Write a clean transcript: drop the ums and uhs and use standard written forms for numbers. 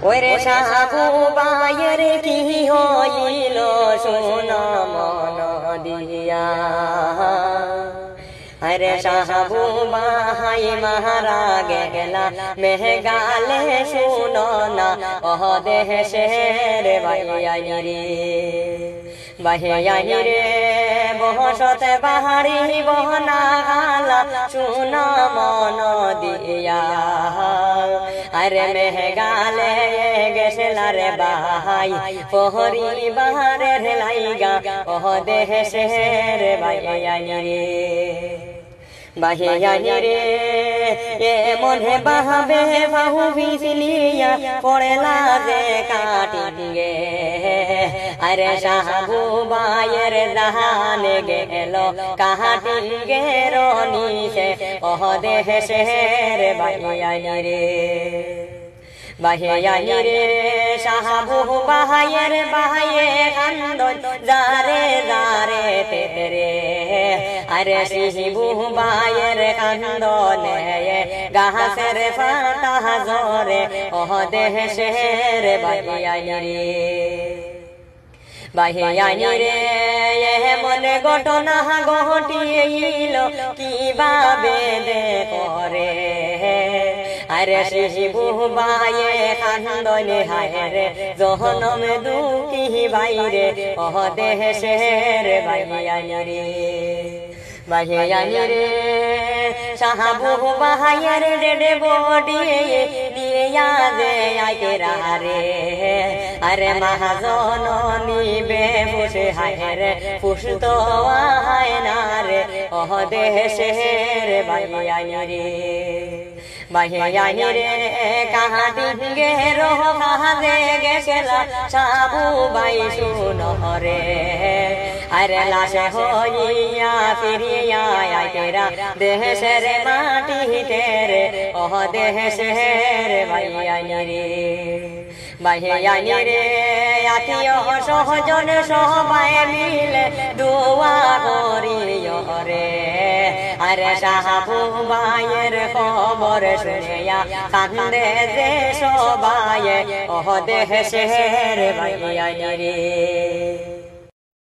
ওরে সাবু বায়ের কি হইল শোনো মন দিয়া আরে সাবু বাহাই মারা গেলা মেঘালে শুনো না ওহ দেশের বাইয়াই রে বাহিয়াই রে বহসতে বাহারি বহনা গালা শুনো মন দিয়া আরে মেঘালে গেছলা রে বাহাই পহরি বাহারের লাইগা ওহ দেশের বাইয়াই রে বাহিয়াই রে এ মনে বাহাবে বাহু বিজলিয়া পড়েলা যে কাটিঙ্গে আরে সাবু বায়ের দাহানে গেল কাটিঙ্গে রনিসে ওহ দেশের বাইয়াই রে বাহিয়াই রে সাবু বাহায়ের বাহায়ে কান্দন যারে যারে তেরে আরে শিবু বায়ের কান্দনে গাছের পাতা জরে ওহ দেশের বাহিয়াই রে বাহিয়াই রে মনে ঘটনা ঘটিল কিভাবে দে করে আরে শিবু বায়ে কান্দনে হায়রে জহনম দুঃখী বাইরে ওহ দেশের বাহিয়াই রে বাহিয়াই রে সাবু বাহায়ের ডেডে বডি দিয়া যে আইরা রে আরে মহাজননী বেহুশে হায়রে পুষত আয় না রে ওহ দেশের বাহিয়াই রে বাহিয়াই রে কাহাটিঙ্গে রহ কাহাদে গেছলা সাবু বাই শুনো রে আরে লাশে হইয়া ফিরিয়া আইরা দেশের মাটিতে রে ওহ দেশের বাহিয়াই রে বাহিয়াই রে আত্মীয় সহজন সবাই মিলে দোয়া করিও রে আরে সাবু বায়ের খবর শুনিয়া কান্দে যে সবাই ওহ দেশের বাহিয়াই রে।